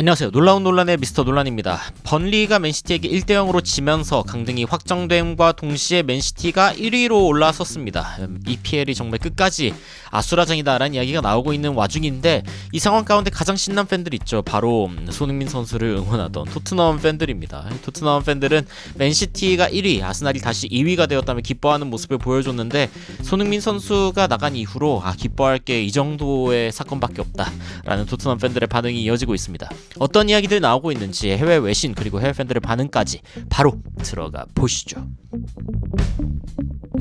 안녕하세요. 놀라운 논란의 미스터 논란입니다. 번리가 맨시티에게 1대0으로 지면서 강등이 확정됨과 동시에 맨시티가 1위로 올라섰습니다. EPL이 정말 끝까지 아수라장이다라는 이야기가 나오고 있는 와중인데 이 상황 가운데 가장 신난 팬들 있죠. 바로 손흥민 선수를 응원하던 토트넘 팬들입니다. 토트넘 팬들은 맨시티가 1위, 아스날이 다시 2위가 되었다며 기뻐하는 모습을 보여줬는데 손흥민 선수가 나간 이후로 기뻐할 게 이 정도의 사건밖에 없다라는 토트넘 팬들의 반응이 이어지고 있습니다. 어떤 이야기들 나오고 있는지 해외 외신 그리고 해외 팬들의 반응까지 바로 들어가 보시죠.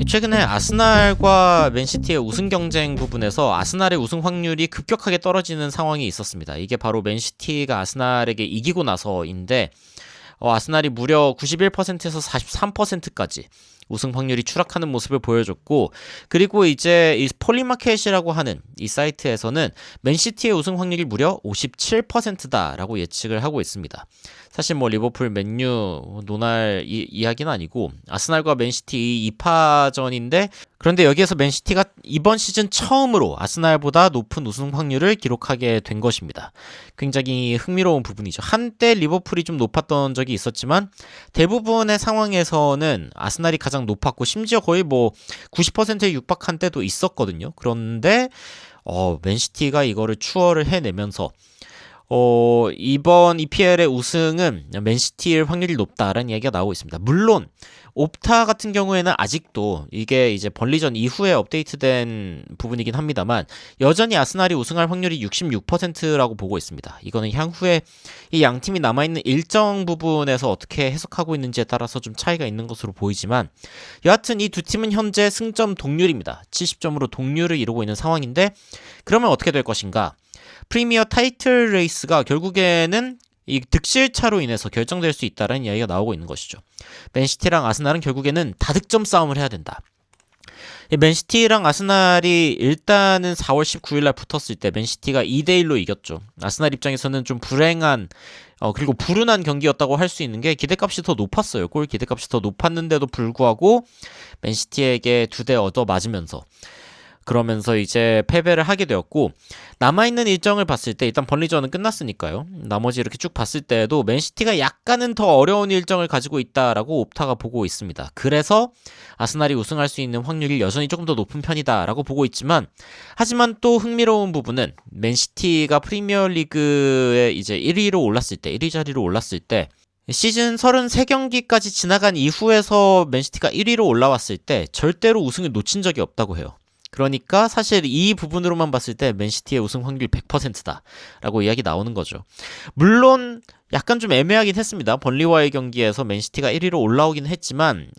최근에 아스날과 맨시티의 우승 경쟁 부분에서 아스날의 우승 확률이 급격하게 떨어지는 상황이 있었습니다. 이게 바로 맨시티가 아스날에게 이기고 나서인데 아스날이 무려 91%에서 43%까지 우승 확률이 추락하는 모습을 보여줬고, 그리고 이제 이 폴리마켓이라고 하는 이 사이트에서는 맨시티의 우승 확률이 무려 57%다라고 예측을 하고 있습니다. 사실 리버풀, 맨유 논할 이야기는 아니고 아스날과 맨시티 2파전인데, 그런데 여기에서 맨시티가 이번 시즌 처음으로 아스날보다 높은 우승 확률을 기록하게 된 것입니다. 굉장히 흥미로운 부분이죠. 한때 리버풀이 좀 높았던 적이 있었지만 대부분의 상황에서는 아스날이 가장 높았고, 심지어 거의 90%에 육박한 때도 있었거든요. 그런데 맨시티가 이거를 추월을 해내면서 이번 EPL의 우승은 맨시티의 확률이 높다라는 이야기가 나오고 있습니다. 물론 옵타 같은 경우에는 아직도 이게 이제 번리전 이후에 업데이트된 부분이긴 합니다만 여전히 아스날이 우승할 확률이 66%라고 보고 있습니다. 이거는 향후에 이 양 팀이 남아있는 일정 부분에서 어떻게 해석하고 있는지에 따라서 좀 차이가 있는 것으로 보이지만, 여하튼 이 두 팀은 현재 승점 동률입니다. 70점으로 동률을 이루고 있는 상황인데, 그러면 어떻게 될 것인가? 프리미어 타이틀 레이스가 결국에는 이 득실차로 인해서 결정될 수 있다는 이야기가 나오고 있는 것이죠. 맨시티랑 아스날은 결국에는 다득점 싸움을 해야 된다. 맨시티랑 아스날이 일단은 4월 19일날 붙었을 때 맨시티가 2대1로 이겼죠. 아스날 입장에서는 좀 불행한 그리고 불운한 경기였다고 할 수 있는 게 기대값이 더 높았어요. 골 기대값이 더 높았는데도 불구하고 맨시티에게 2대 얻어 맞으면서, 그러면서 이제 패배를 하게 되었고, 남아있는 일정을 봤을 때 일단 번리전은 끝났으니까요. 나머지 이렇게 쭉 봤을 때에도 맨시티가 약간은 더 어려운 일정을 가지고 있다라고 옵타가 보고 있습니다. 그래서 아스날이 우승할 수 있는 확률이 여전히 조금 더 높은 편이다라고 보고 있지만, 하지만 또 흥미로운 부분은 맨시티가 프리미어리그에 이제 1위로 올랐을 때, 1위 자리로 올랐을 때 시즌 33경기까지 지나간 이후에서 맨시티가 1위로 올라왔을 때 절대로 우승을 놓친 적이 없다고 해요. 그러니까 사실 이 부분으로만 봤을 때 맨시티의 우승 확률 100%다라고 이야기 나오는 거죠. 물론 약간 좀 애매하긴 했습니다. 번리와의 경기에서 맨시티가 1위로 올라오긴 했지만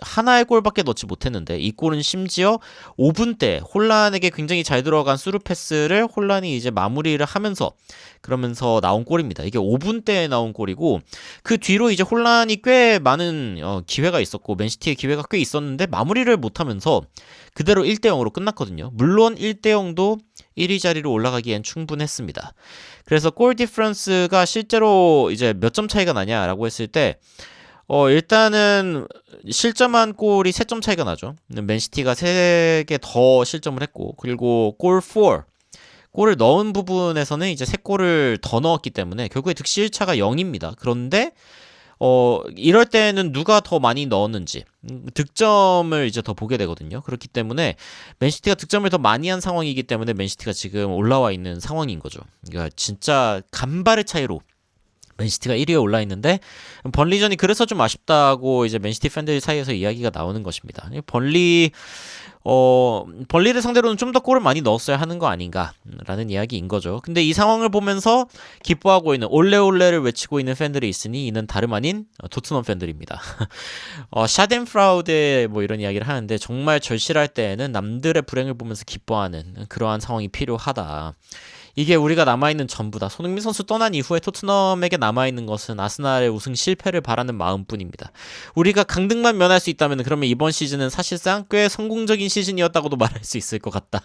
하나의 골밖에 넣지 못했는데, 이 골은 심지어 5분 때 홀란에게 굉장히 잘 들어간 스루 패스를 홀란이 이제 마무리를 하면서 그러면서 나온 골입니다. 이게 5분 때에 나온 골이고, 그 뒤로 이제 홀란이 꽤 많은 기회가 있었고 맨시티의 기회가 꽤 있었는데 마무리를 못하면서 그대로 1대0으로 끝났거든요. 물론 1대0도 1위 자리로 올라가기엔 충분했습니다. 그래서 골 디퍼런스가 실제로 이제 몇 점 차이가 나냐라고 했을 때 일단은 실점한 골이 3점 차이가 나죠. 맨시티가 3개 더 실점을 했고, 그리고 골 4, 골을 넣은 부분에서는 이제 3골을 더 넣었기 때문에 결국에 득실차가 0입니다. 그런데 이럴 때는 누가 더 많이 넣었는지 득점을 이제 더 보게 되거든요. 그렇기 때문에 맨시티가 득점을 더 많이 한 상황이기 때문에 맨시티가 지금 올라와 있는 상황인 거죠. 그러니까 진짜 간발의 차이로 맨시티가 1위에 올라 있는데, 번리전이 그래서 좀 아쉽다고 이제 맨시티 팬들 사이에서 이야기가 나오는 것입니다. 번리를 상대로는 좀 더 골을 많이 넣었어야 하는 거 아닌가라는 이야기인 거죠. 근데 이 상황을 보면서 기뻐하고 있는, 올레올레를 외치고 있는 팬들이 있으니 이는 다름 아닌 토트넘 팬들입니다. 샤덴프라우드 이런 이야기를 하는데, 정말 절실할 때에는 남들의 불행을 보면서 기뻐하는 그러한 상황이 필요하다. 이게 우리가 남아있는 전부다. 손흥민 선수 떠난 이후에 토트넘에게 남아있는 것은 아스날의 우승 실패를 바라는 마음뿐입니다. 우리가 강등만 면할 수 있다면 그러면 이번 시즌은 사실상 꽤 성공적인 시즌이었다고도 말할 수 있을 것 같다.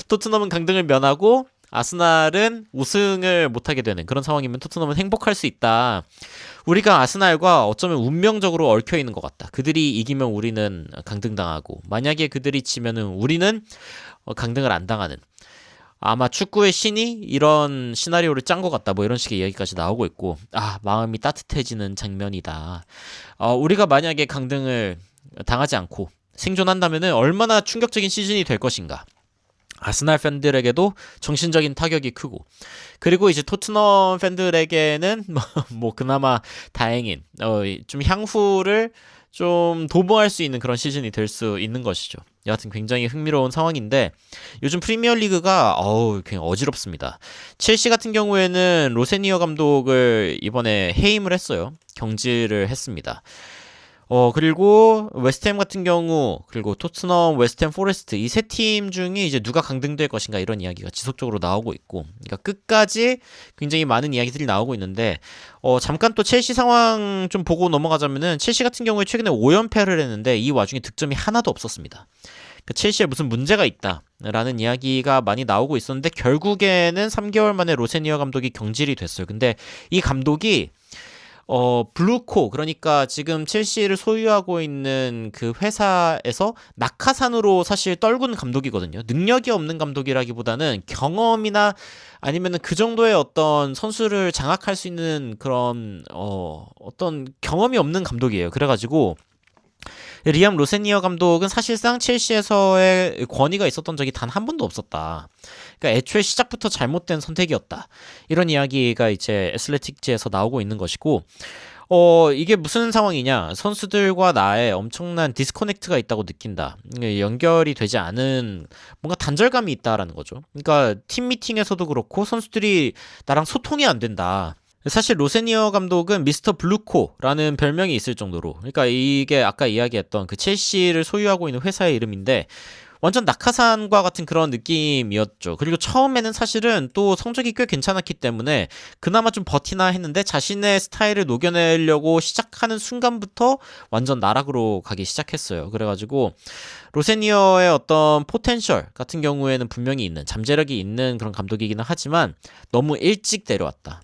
토트넘은 강등을 면하고 아스날은 우승을 못하게 되는 그런 상황이면 토트넘은 행복할 수 있다. 우리가 아스날과 어쩌면 운명적으로 얽혀있는 것 같다. 그들이 이기면 우리는 강등당하고, 만약에 그들이 지면은 우리는 강등을 안 당하는, 아마 축구의 신이 이런 시나리오를 짠 것 같다. 뭐 이런 식의 이야기까지 나오고 있고, 마음이 따뜻해지는 장면이다. 우리가 만약에 강등을 당하지 않고 생존한다면은 얼마나 충격적인 시즌이 될 것인가. 아스날 팬들에게도 정신적인 타격이 크고, 그리고 이제 토트넘 팬들에게는 뭐 그나마 다행인 좀 향후를 좀 도모할 수 있는 그런 시즌이 될 수 있는 것이죠. 여하튼 굉장히 흥미로운 상황인데, 요즘 프리미어리그가 굉장히 어지럽습니다. 첼시 같은 경우에는 로세니어 감독을 이번에 해임을 했어요. 경질을 했습니다. 그리고 웨스트햄 같은 경우, 그리고 토트넘, 웨스트햄, 포레스트 이 세 팀 중에 이제 누가 강등될 것인가 이런 이야기가 지속적으로 나오고 있고, 그러니까 끝까지 굉장히 많은 이야기들이 나오고 있는데, 잠깐 또 첼시 상황 좀 보고 넘어가자면은, 첼시 같은 경우에 최근에 5연패를 했는데 이 와중에 득점이 하나도 없었습니다. 그러니까 첼시에 무슨 문제가 있다라는 이야기가 많이 나오고 있었는데, 결국에는 3개월 만에 로세니어 감독이 경질이 됐어요. 근데 이 감독이 블루코, 그러니까 지금 첼시를 소유하고 있는 그 회사에서 낙하산으로 사실 떨군 감독이거든요. 능력이 없는 감독이라기보다는 경험이나 아니면은 그 정도의 어떤 선수를 장악할 수 있는 그런 어떤 경험이 없는 감독이에요. 그래가지고 리암 로세니어 감독은 사실상 첼시에서의 권위가 있었던 적이 단 한 번도 없었다. 그러니까 애초에 시작부터 잘못된 선택이었다. 이런 이야기가 이제 애슬레틱지에서 나오고 있는 것이고, 이게 무슨 상황이냐? 선수들과 나의 엄청난 디스커넥트가 있다고 느낀다. 연결이 되지 않은 뭔가 단절감이 있다라는 거죠. 그러니까 팀 미팅에서도 그렇고 선수들이 나랑 소통이 안 된다. 사실 로세니어 감독은 미스터 블루코라는 별명이 있을 정도로, 그러니까 이게 아까 이야기했던 그 첼시를 소유하고 있는 회사의 이름인데 완전 낙하산과 같은 그런 느낌이었죠. 그리고 처음에는 사실은 또 성적이 꽤 괜찮았기 때문에 그나마 좀 버티나 했는데, 자신의 스타일을 녹여내려고 시작하는 순간부터 완전 나락으로 가기 시작했어요. 그래가지고 로세니어의 어떤 포텐셜 같은 경우에는 분명히 있는, 잠재력이 있는 그런 감독이기는 하지만 너무 일찍 내려왔다.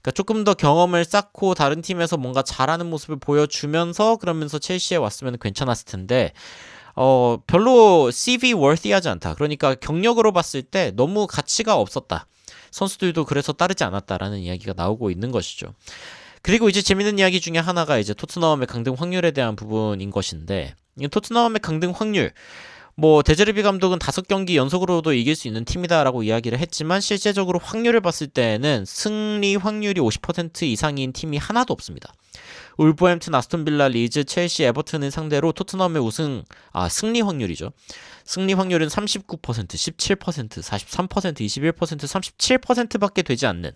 그러니까 조금 더 경험을 쌓고 다른 팀에서 뭔가 잘하는 모습을 보여주면서 그러면서 첼시에 왔으면 괜찮았을 텐데, 별로 CV worthy하지 않다. 그러니까 경력으로 봤을 때 너무 가치가 없었다. 선수들도 그래서 따르지 않았다라는 이야기가 나오고 있는 것이죠. 그리고 이제 재밌는 이야기 중에 하나가 이제 토트넘의 강등 확률에 대한 부분인 것인데, 이 토트넘의 강등 확률, 뭐 데제르비 감독은 5경기 연속으로도 이길 수 있는 팀이다라고 이야기를 했지만, 실제적으로 확률을 봤을 때는 승리 확률이 50% 이상인 팀이 하나도 없습니다. 울버햄튼, 아스톤빌라, 리즈, 첼시, 에버튼을 상대로 토트넘의 승리 확률이죠. 승리 확률은 39%, 17%, 43%, 21%, 37%밖에 되지 않는.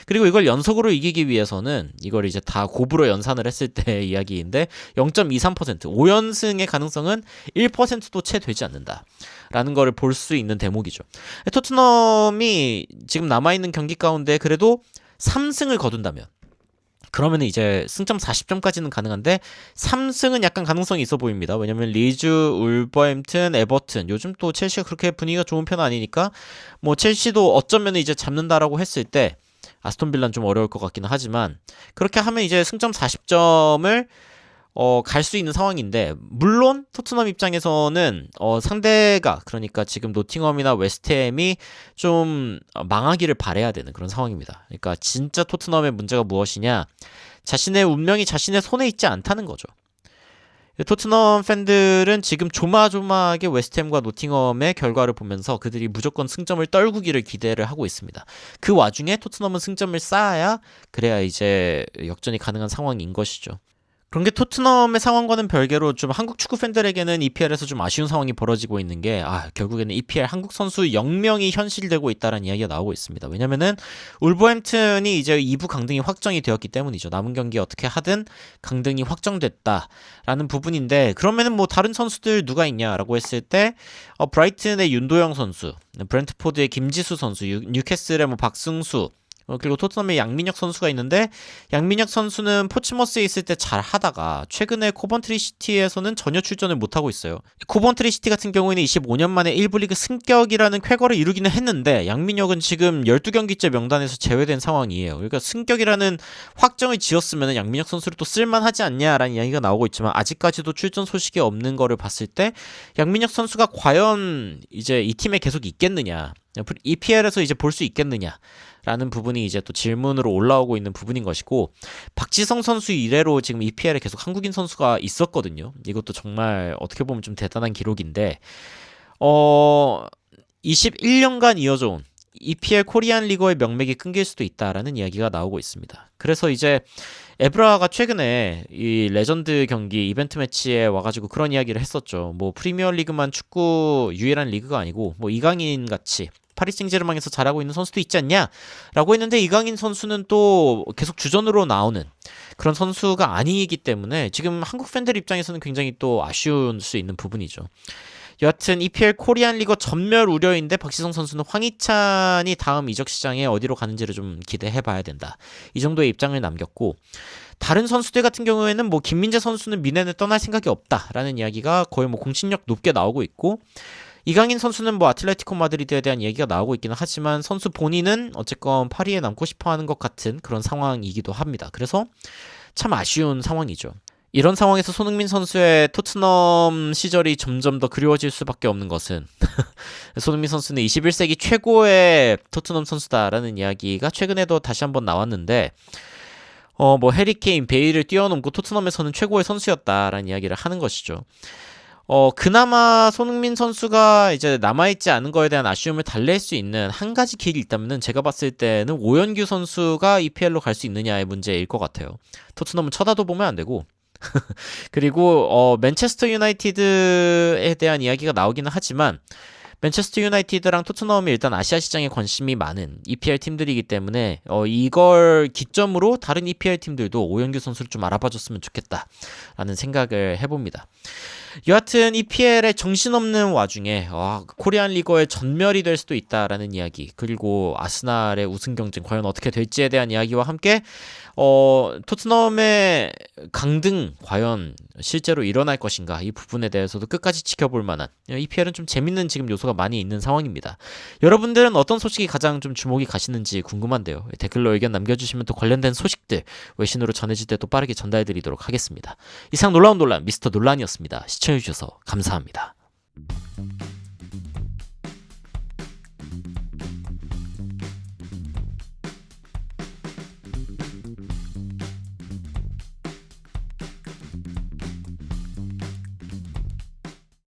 그리고 이걸 연속으로 이기기 위해서는, 이걸 이제 다 곱으로 연산을 했을 때 이야기인데 0.23%, 5연승의 가능성은 1%도 채 되지 않는다. 라는 거를 볼 수 있는 대목이죠. 토트넘이 지금 남아있는 경기 가운데 그래도 3승을 거둔다면, 그러면 이제 승점 40점까지는 가능한데 3승은 약간 가능성이 있어 보입니다. 왜냐면 리즈, 울버햄튼, 에버튼, 요즘 또 첼시가 그렇게 분위기가 좋은 편은 아니니까 뭐 첼시도 어쩌면 이제 잡는다라고 했을 때 아스톤 빌라는 좀 어려울 것 같기는 하지만, 그렇게 하면 이제 승점 40점을 갈 수 있는 상황인데, 물론 토트넘 입장에서는 상대가, 그러니까 지금 노팅엄이나 웨스트햄이 좀 망하기를 바라야 되는 그런 상황입니다. 그러니까 진짜 토트넘의 문제가 무엇이냐? 자신의 운명이 자신의 손에 있지 않다는 거죠. 토트넘 팬들은 지금 조마조마하게 웨스트햄과 노팅엄의 결과를 보면서 그들이 무조건 승점을 떨구기를 기대를 하고 있습니다. 그 와중에 토트넘은 승점을 쌓아야, 그래야 이제 역전이 가능한 상황인 것이죠. 그런 게 토트넘의 상황과는 별개로 좀 한국 축구 팬들에게는 EPL에서 좀 아쉬운 상황이 벌어지고 있는 게, 결국에는 EPL 한국 선수 0명이 현실되고 있다는 이야기가 나오고 있습니다. 왜냐면은 울버햄튼이 이제 2부 강등이 확정이 되었기 때문이죠. 남은 경기 어떻게 하든 강등이 확정됐다라는 부분인데, 그러면은 뭐 다른 선수들 누가 있냐라고 했을 때 브라이튼의 윤도영 선수, 브렌트포드의 김지수 선수, 뉴캐슬의 뭐 박승수, 그리고 토트넘에 양민혁 선수가 있는데 양민혁 선수는 포츠머스에 있을 때 잘 하다가 최근에 코번트리 시티에서는 전혀 출전을 못하고 있어요. 코번트리 시티 같은 경우에는 25년 만에 1부 리그 승격이라는 쾌거를 이루기는 했는데 양민혁은 지금 12경기째 명단에서 제외된 상황이에요. 그러니까 승격이라는 확정을 지었으면 양민혁 선수를 또 쓸만하지 않냐라는 이야기가 나오고 있지만 아직까지도 출전 소식이 없는 거를 봤을 때 양민혁 선수가 과연 이제 이 팀에 계속 있겠느냐, EPL에서 이제 볼 수 있겠느냐 라는 부분이 이제 또 질문으로 올라오고 있는 부분인 것이고, 박지성 선수 이래로 지금 EPL에 계속 한국인 선수가 있었거든요. 이것도 정말 어떻게 보면 좀 대단한 기록인데 21년간 이어져 온 EPL 코리안 리거의 명맥이 끊길 수도 있다라는 이야기가 나오고 있습니다. 그래서 이제 에브라가 최근에 이 레전드 경기 이벤트 매치에 와가지고 그런 이야기를 했었죠. 뭐 프리미어리그만 축구 유일한 리그가 아니고 뭐 이강인 같이 파리 생제르맹에서 잘하고 있는 선수도 있지 않냐? 라고 했는데 이강인 선수는 또 계속 주전으로 나오는 그런 선수가 아니기 때문에 지금 한국 팬들 입장에서는 굉장히 또 아쉬울 수 있는 부분이죠. 여하튼 EPL 코리안 리거 전멸 우려인데 박지성 선수는 황희찬이 다음 이적 시장에 어디로 가는지를 좀 기대해봐야 된다. 이 정도의 입장을 남겼고, 다른 선수들 같은 경우에는 뭐 김민재 선수는 미넨을 떠날 생각이 없다라는 이야기가 거의 뭐 공신력 높게 나오고 있고, 이강인 선수는 뭐 아틀레티코 마드리드에 대한 얘기가 나오고 있기는 하지만 선수 본인은 어쨌건 파리에 남고 싶어하는 것 같은 그런 상황이기도 합니다. 그래서 참 아쉬운 상황이죠. 이런 상황에서 손흥민 선수의 토트넘 시절이 점점 더 그리워질 수밖에 없는 것은 손흥민 선수는 21세기 최고의 토트넘 선수다라는 이야기가 최근에도 다시 한번 나왔는데 뭐 해리케인, 베일을 뛰어넘고 토트넘에서는 최고의 선수였다라는 이야기를 하는 것이죠. 그나마 손흥민 선수가 이제 남아있지 않은 거에 대한 아쉬움을 달랠 수 있는 한 가지 길이 있다면은 제가 봤을 때는 오연규 선수가 EPL로 갈 수 있느냐의 문제일 것 같아요. 토트넘은 쳐다도 보면 안 되고 그리고 맨체스터 유나이티드에 대한 이야기가 나오기는 하지만 맨체스터 유나이티드랑 토트넘이 일단 아시아 시장에 관심이 많은 EPL 팀들이기 때문에 이걸 기점으로 다른 EPL 팀들도 오연규 선수를 좀 알아봐줬으면 좋겠다라는 생각을 해봅니다. 여하튼 EPL의 정신없는 와중에 코리안 리거의 전멸이 될 수도 있다라는 이야기, 그리고 아스날의 우승 경쟁 과연 어떻게 될지에 대한 이야기와 함께 토트넘의 강등 과연 실제로 일어날 것인가, 이 부분에 대해서도 끝까지 지켜볼 만한, EPL은 좀 재밌는 지금 요소가 많이 있는 상황입니다. 여러분들은 어떤 소식이 가장 좀 주목이 가시는지 궁금한데요. 댓글로 의견 남겨주시면 또 관련된 소식들 외신으로 전해질 때 또 빠르게 전달해드리도록 하겠습니다. 이상 놀라운 논란 미스터 논란이었습니다. 시청해주셔서 감사합니다.